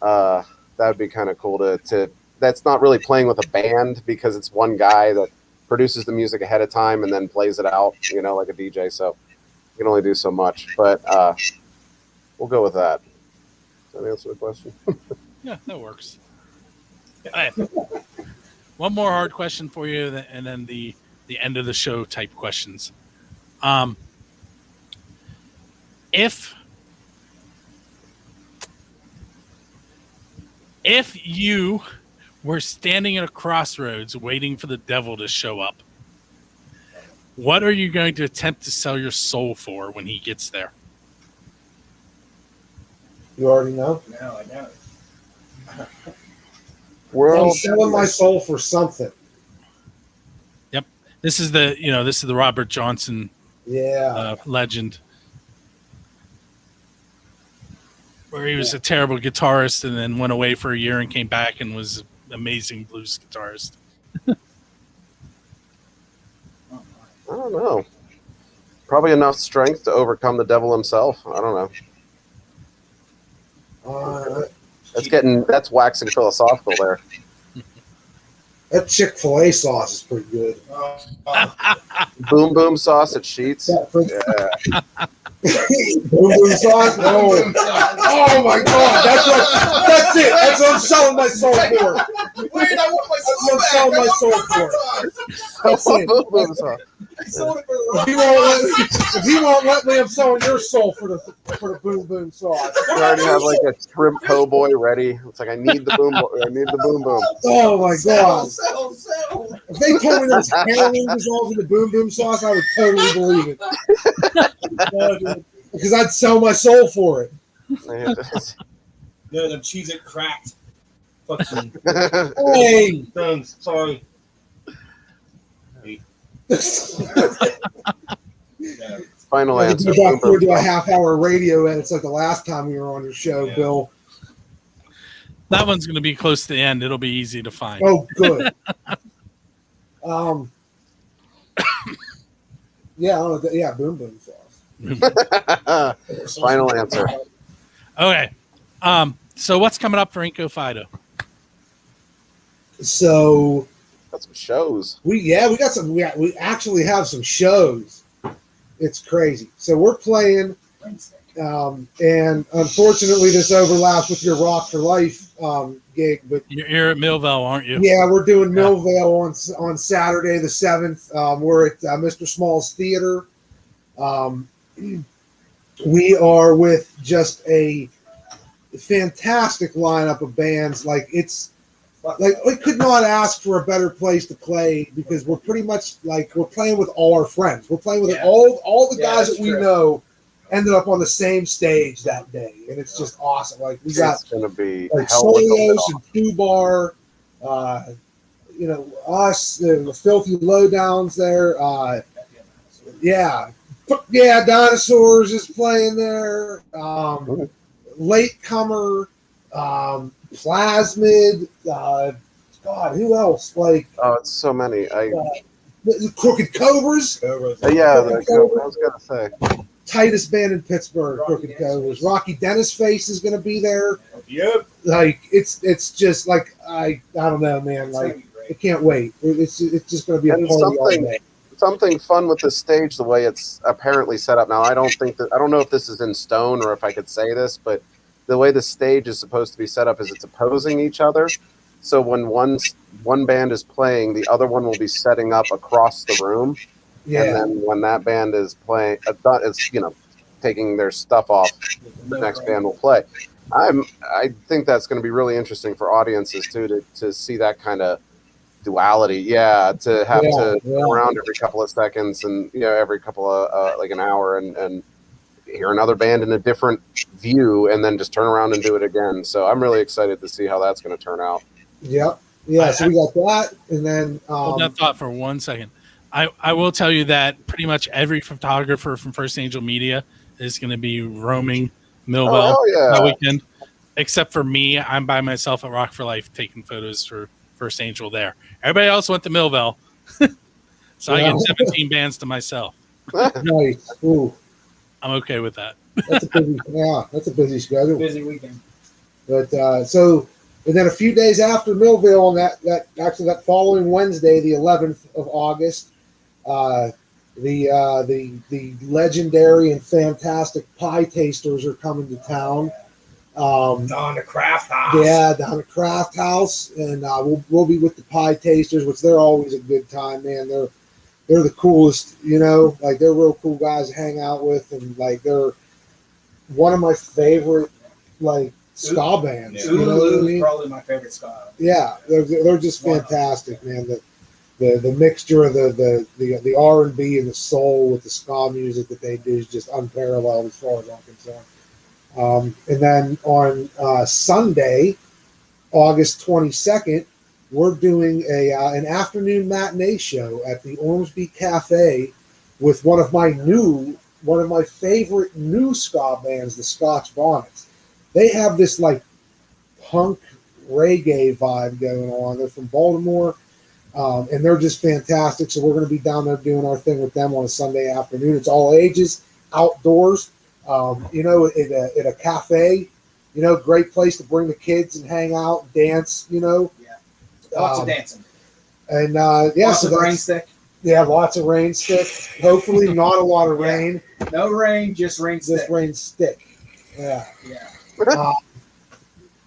Speaker 4: that would be kind of cool to. That's not really playing with a band because it's one guy that produces the music ahead of time and then plays it out. Like a DJ. So you can only do so much. But we'll go with that. Does that answer the question?
Speaker 1: Yeah, that works. All right. One more hard question for you, and then the end of the show type questions. If you were standing at a crossroads waiting for the devil to show up, what are you going to attempt to sell your soul for when he gets there?
Speaker 2: You already know?
Speaker 3: No, I don't.
Speaker 2: I'm selling my soul for something.
Speaker 1: Yep. This is the Robert Johnson legend, where he was a terrible guitarist and then went away for a year and came back and was an amazing blues guitarist.
Speaker 4: I don't know. Probably enough strength to overcome the devil himself. I don't know. That's waxing philosophical there.
Speaker 2: That Chick-fil-A sauce is pretty good.
Speaker 4: Boom boom sauce at Sheets. Yeah.
Speaker 2: Boom boom sauce? Oh my God. That's it. That's what I'm selling my soul for.
Speaker 5: Wait, I want my
Speaker 2: That's what I'm selling my soul for. That's it.
Speaker 4: Boom boom sauce.
Speaker 5: I sold it for
Speaker 2: If he won't let me, I'm selling your soul for the boom boom sauce.
Speaker 4: You already have like a shrimp po' boy ready. It's like I need the boom boom.
Speaker 2: Oh my God.
Speaker 5: Sell.
Speaker 2: If they told me there was heroin dissolved in the boom boom sauce, I would totally believe it. Because I'd sell my soul for it.
Speaker 5: No, the cheese it cracked. Fucking
Speaker 2: Hey.
Speaker 5: thanks. Sorry.
Speaker 4: Final
Speaker 2: I
Speaker 4: answer.
Speaker 2: could go back through to a half-hour radio edits like the last time we were on your show,
Speaker 5: Yeah.
Speaker 2: Bill.
Speaker 1: That one's going to be close to the end. It'll be easy to find.
Speaker 2: Oh, good. Yeah, I don't know. Yeah, boom boom sauce.
Speaker 4: Final answer.
Speaker 1: Okay. So what's coming up for INCO FIDO?
Speaker 2: So
Speaker 4: Got some shows.
Speaker 2: we got some. We actually have some shows. It's crazy. So we're playing, and unfortunately, this overlaps with your Rock for Life gig. But
Speaker 1: You're at Millville, aren't you?
Speaker 2: yeah, we're doing Millvale on Saturday the 7th. We're at Mr. Small's Theater. We are with just a fantastic lineup of bands. Like we could not ask for a better place to play because we're pretty much like we're playing with all our friends. We're playing with all the guys that we know ended up on the same stage that day, and it's just awesome. Like we got
Speaker 4: It's gonna be
Speaker 2: like
Speaker 4: hell with
Speaker 2: Solios
Speaker 4: the
Speaker 2: and Fubar, us, the Filthy Lowdowns there. Dinosaurs is playing there. Latecomer, Plasmid. God, who else? Like
Speaker 4: Oh, it's so many.
Speaker 2: the Crooked Cobras.
Speaker 4: Yeah, I was gonna say.
Speaker 2: Tightest band in Pittsburgh,
Speaker 3: Rocky
Speaker 2: Crooked
Speaker 3: Dennis
Speaker 2: Cobras.
Speaker 3: Face.
Speaker 2: Rocky Dennis Face is going to be there.
Speaker 5: Yep.
Speaker 2: Like it's just like I don't know, man.
Speaker 3: It's gonna
Speaker 2: Like
Speaker 3: be
Speaker 2: I
Speaker 3: great.
Speaker 2: can't wait. It's just going to be a
Speaker 4: And
Speaker 2: party all day.
Speaker 4: something fun with this stage, the way it's apparently set up. Now, I don't know if this is in stone or if I could say this, but the way the stage is supposed to be set up is it's opposing each other. So when one band is playing, the other one will be setting up across the room.
Speaker 2: Yeah,
Speaker 4: And then when that band is playing, it's taking their stuff off, the next band will play. I think that's going to be really interesting for audiences too to see that kind of duality. Yeah, to have to go around every couple of seconds and every couple of like an hour and hear another band in a different view and then just turn around and do it again. So I'm really excited to see how that's going to turn out.
Speaker 2: Yep. Yeah. So we got that, and then
Speaker 1: Hold that thought for 1 second. I will tell you that pretty much every photographer from First Angel Media is going to be roaming Millville that weekend, except for me. I'm by myself at Rock for Life taking photos for First Angel there. Everybody else went to Millville, so I get 17 bands to myself.
Speaker 2: nice. Ooh,
Speaker 1: I'm okay with that.
Speaker 2: that's a busy schedule.
Speaker 3: Busy weekend.
Speaker 2: But and then a few days after Millville, on that following Wednesday, the 11th of August, the legendary and fantastic Pie Tasters are coming to town.
Speaker 5: Down the Craft House.
Speaker 2: Yeah, down at Craft House, and we'll be with the Pie Tasters, which they're always a good time, man. They're the coolest, like they're real cool guys to hang out with, and like they're one of my favorite like ska bands.
Speaker 5: Yeah.
Speaker 2: You know what I
Speaker 3: Is
Speaker 2: mean?
Speaker 3: probably my favorite ska.
Speaker 2: Yeah, they're just fantastic, man. The mixture of the R&B and the soul with the ska music that they do is just unparalleled as far as I'm concerned. And then on Sunday, August 22nd, we're doing an afternoon matinee show at the Ormsby Cafe with one of my favorite new ska bands, the Scotch Bonnets. They have this like punk reggae vibe going on. They're from Baltimore, and they're just fantastic. So we're going to be down there doing our thing with them on a Sunday afternoon. It's all ages, outdoors, in a cafe. Great place to bring the kids and hang out, dance.
Speaker 3: Lots of dancing.
Speaker 2: And
Speaker 3: Lots of rain stick.
Speaker 2: Yeah, lots of rain stick. Hopefully, not a lot of rain.
Speaker 3: No rain, just rain stick.
Speaker 2: Just rain stick. Yeah.
Speaker 3: Yeah.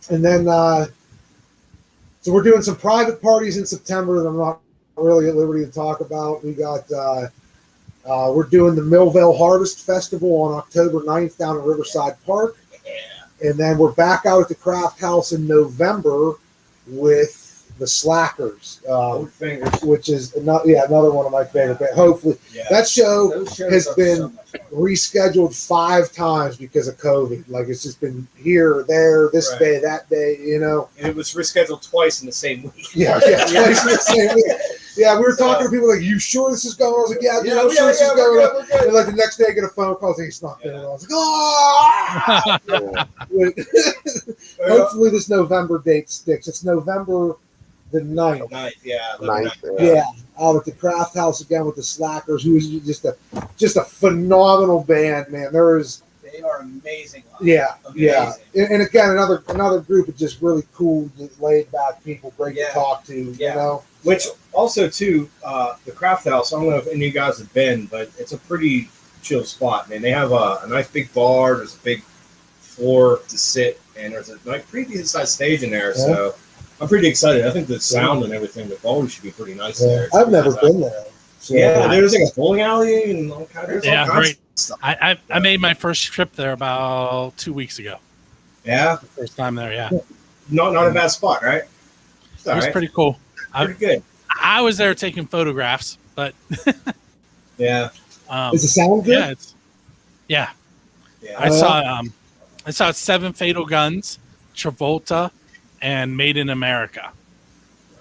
Speaker 2: And then, so we're doing some private parties in September that I'm not really at liberty to talk about. We got, we're doing the Millville Harvest Festival on October 9th down at Riverside Park.
Speaker 5: Yeah.
Speaker 2: And then we're back out at the Craft House in November with the Slackers, which is another one of my favorite. But hopefully, that show
Speaker 3: Those shows
Speaker 2: has
Speaker 3: are
Speaker 2: been
Speaker 3: so much fun.
Speaker 2: rescheduled 5 times because of COVID. Like it's just been here, there, this
Speaker 5: Right.
Speaker 2: day, that day.
Speaker 5: And it was rescheduled twice in the same week.
Speaker 2: Yeah, twice in the same week. Yeah, we were talking to people like, "You sure this is going?" I was like, "Yeah, dude, I'm sure this is going."
Speaker 5: We're good.
Speaker 2: And like the next day, I get a phone call saying it's not going. I was like, "Oh!" Hopefully, this November date sticks. It's November the 9th.
Speaker 5: Ninth.
Speaker 2: Yeah, out at the Craft House again with the Slackers, who is just a phenomenal band, man.
Speaker 3: They are amazing.
Speaker 2: Yeah.
Speaker 3: Amazing.
Speaker 2: And again, another group of just really cool, laid back people, great to talk to.
Speaker 5: Which also too, the Craft House. I don't know if any of you guys have been, but it's a pretty chill spot, man. They have a nice big bar. There's a big floor to sit, and there's a pretty decent sized stage in there.
Speaker 2: Yeah.
Speaker 5: So I'm pretty excited. I think the sound and everything, the quality should be pretty nice there.
Speaker 2: I've never been there. So,
Speaker 5: Yeah, there's like a bowling alley and all kinds of
Speaker 1: great.
Speaker 5: stuff.
Speaker 1: I made my first trip there about 2 weeks ago.
Speaker 5: Yeah,
Speaker 1: First time there, yeah.
Speaker 5: not a bad spot, right? It's
Speaker 1: It was pretty cool.
Speaker 5: pretty good.
Speaker 1: I was there taking photographs, but
Speaker 5: Yeah,
Speaker 2: Is the sound good?
Speaker 1: yeah.
Speaker 5: yeah.
Speaker 1: I saw Seven Fatal Guns, Travolta, and Made in America.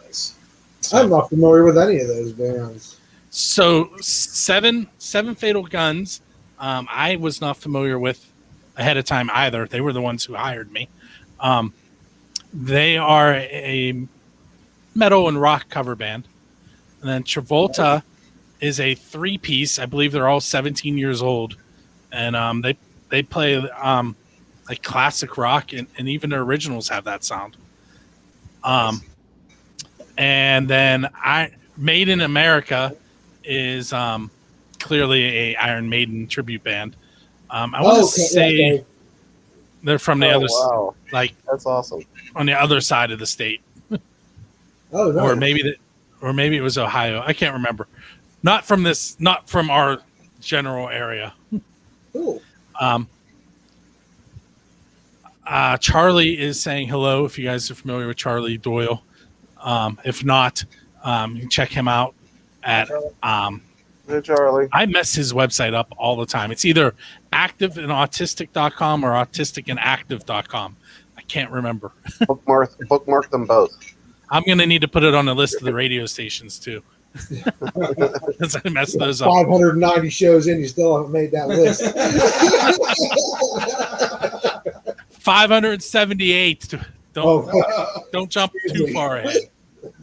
Speaker 5: Nice.
Speaker 2: I'm not familiar with any of those bands.
Speaker 1: So seven Fatal Guns, I was not familiar with ahead of time either. They were the ones who hired me. They are a metal and rock cover band. And then Travolta is a 3-piece. I believe they're all 17 years old. And they play like classic rock, and even their originals have that sound. And then Made in America is clearly a Iron Maiden tribute band. I want to say they're from the other, like
Speaker 4: that's awesome,
Speaker 1: on the other side of the state.
Speaker 2: Oh, nice.
Speaker 1: or maybe it was Ohio. I can't remember. Not from our general area.
Speaker 2: Cool.
Speaker 1: Charlie is saying hello. If you guys are familiar with Charlie Doyle, if not, you can check him out at.
Speaker 4: Hey, Charlie.
Speaker 1: I mess his website up all the time. It's either activeandautistic.com or autisticandactive.com. I can't remember.
Speaker 4: Bookmark them both.
Speaker 1: I'm going to need to put it on the list of the radio stations too. Because I messed those up.
Speaker 2: 590 shows in, you still haven't made that list.
Speaker 1: 578. Don't jump too far ahead.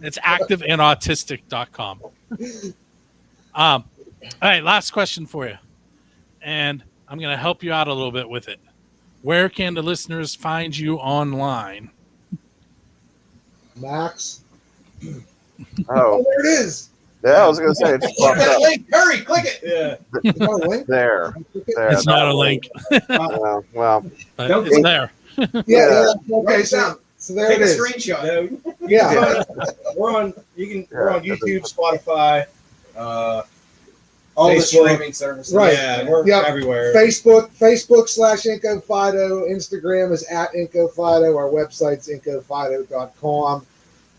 Speaker 1: It's activeandautistic.com. All right, last question for you. And I'm going to help you out a little bit with it. Where can the listeners find you online?
Speaker 2: Max.
Speaker 4: Oh,
Speaker 2: there it is.
Speaker 4: Yeah, I was going to say, it's popped up.
Speaker 3: Link, hurry, click it.
Speaker 5: Yeah.
Speaker 2: It's not a link?
Speaker 4: There.
Speaker 1: It's not a link.
Speaker 4: Well,
Speaker 1: But it's there.
Speaker 2: Yeah. Okay,
Speaker 3: Write it
Speaker 2: so
Speaker 3: down.
Speaker 2: there
Speaker 3: Take
Speaker 2: it
Speaker 3: a
Speaker 2: is.
Speaker 3: screenshot.
Speaker 2: Yeah.
Speaker 5: We're on YouTube, Spotify,
Speaker 3: All the
Speaker 5: Facebook.
Speaker 3: streaming services.
Speaker 2: Right.
Speaker 5: Yeah, we're
Speaker 2: Yep.
Speaker 5: everywhere.
Speaker 2: Facebook /INCO FIdO. Instagram is @INCO FIdO. Our website's INCOFIdO.com.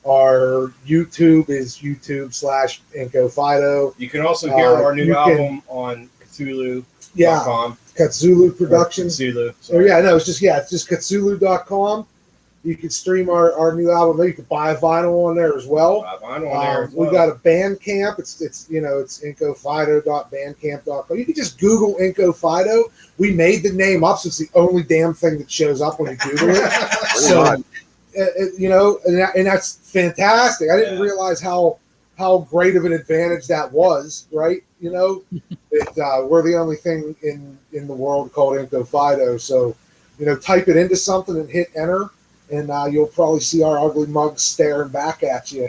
Speaker 2: Our YouTube is YouTube /INCO FIdO.
Speaker 5: You can also hear our new
Speaker 2: you
Speaker 5: album on Cthulhu.com.
Speaker 2: Yeah. Katsulu Productions.
Speaker 5: Cthulhu.
Speaker 2: It's just Katsulu.com. You can stream our new album there. You can buy a vinyl on there as well.
Speaker 5: Vinyl on there as well.
Speaker 2: We got a Bandcamp. It's INCOFIdO.bandcamp.com. You can just Google INCO FIdO. We made the name up, so it's the only damn thing that shows up when you Google it. So, and that's fantastic. I didn't realize how great of an advantage that was, right? That we're the only thing in the world called INCO FIdO. So, type it into something and hit enter, and you'll probably see our ugly mugs staring back at you.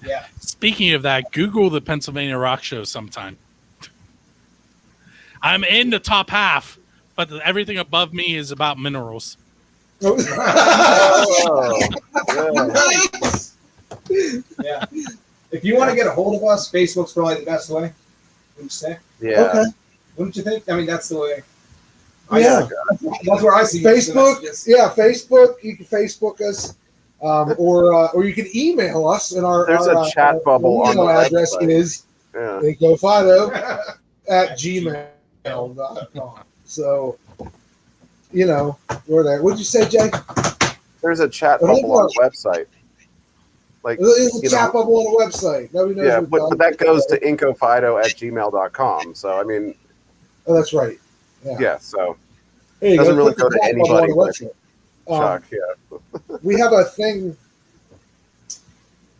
Speaker 3: Yeah.
Speaker 1: Speaking of that, Google the Pennsylvania Rock Show sometime. I'm in the top half, but everything above me is about minerals.
Speaker 4: oh,
Speaker 3: Nice. Yeah. If you want to get a hold of us, Facebook's probably the best way. Wouldn't you say?
Speaker 4: yeah.
Speaker 2: Okay.
Speaker 3: Wouldn't you think? I mean, that's the way.
Speaker 2: Yeah.
Speaker 3: That's where I see
Speaker 2: Facebook.
Speaker 3: messages.
Speaker 2: Yeah, Facebook. You can Facebook us, or you can email us. And
Speaker 4: There's a chat bubble on the
Speaker 2: email address
Speaker 4: website.
Speaker 2: is
Speaker 4: Yeah.
Speaker 2: INCOFIdO@gmail.com. So, we're there. What'd you say, Jay?
Speaker 4: There's a chat bubble on the website. Like,
Speaker 2: There's a chat bubble on the website. Nobody knows.
Speaker 4: yeah,
Speaker 2: what
Speaker 4: but that goes to INCOFIdO@gmail.com. So, I mean,
Speaker 2: Oh, that's right.
Speaker 4: yeah, so
Speaker 2: There you
Speaker 4: doesn't
Speaker 2: go.
Speaker 4: really
Speaker 2: Put the
Speaker 4: go to
Speaker 2: chat bubble on
Speaker 4: anybody,
Speaker 2: the
Speaker 4: but
Speaker 2: website.
Speaker 4: Chuck, yeah.
Speaker 2: We have a thing.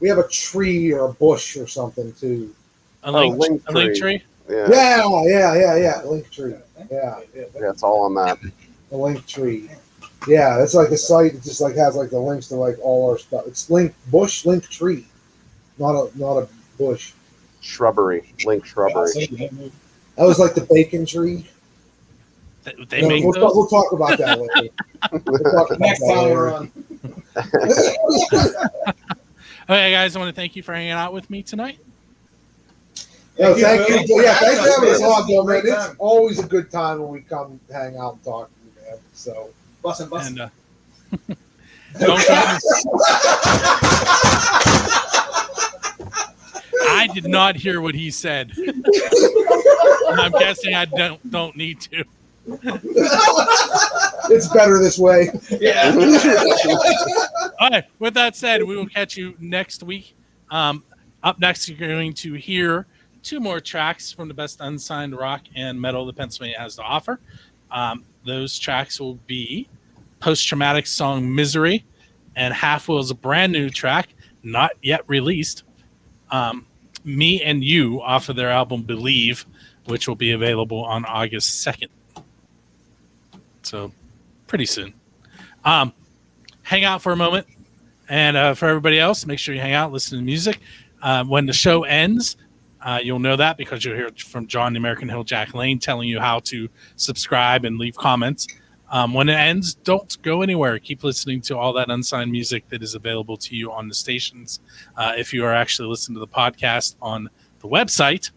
Speaker 2: We have a tree or a bush or something too.
Speaker 1: A link
Speaker 4: Linktree.
Speaker 1: tree?
Speaker 4: Yeah.
Speaker 2: Yeah. Link tree. Yeah,
Speaker 4: Yeah, it's all on that.
Speaker 2: a link tree. Yeah, it's like a site that just has the links to all our stuff. It's link tree, not a bush.
Speaker 4: Link shrubbery.
Speaker 2: That was like the bacon tree.
Speaker 1: They make those?
Speaker 2: We'll talk about that later. We'll talk about
Speaker 3: Next
Speaker 2: that
Speaker 3: time
Speaker 2: later.
Speaker 3: we're on.
Speaker 1: Okay, guys, I want to thank you for hanging out with me tonight.
Speaker 2: No, thank you.
Speaker 3: Bill.
Speaker 2: Yeah, thanks for having us on, Bill, man.
Speaker 3: Great
Speaker 2: It's
Speaker 3: time.
Speaker 2: always a good time when we come hang out and talk to you, man. So.
Speaker 3: Bussin'.
Speaker 1: And don't I did not hear what he said. And I'm guessing I don't need to.
Speaker 2: It's better this way.
Speaker 3: Yeah.
Speaker 1: All right. With that said, we will catch you next week. Up next, you're going to hear 2 more tracks from the best unsigned rock and metal that Pennsylvania has to offer. Those tracks will be post-traumatic song Misery, and Half Will's a brand new track, not yet released. Me and You off of their album Believe, which will be available on August 2nd. So pretty soon. Hang out for a moment. And for everybody else, make sure you hang out, listen to music. When the show ends, you'll know that because you'll hear from John the American Hill Jack Lane telling you how to subscribe and leave comments. When it ends, don't go anywhere. Keep listening to all that unsigned music that is available to you on the stations. If you are actually listening to the podcast on the website,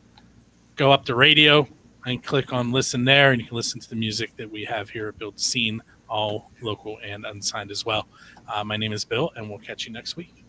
Speaker 1: go up to radio and click on listen there, and you can listen to the music that we have here at Build the Scene, all local and unsigned as well. My name is Bill, and we'll catch you next week.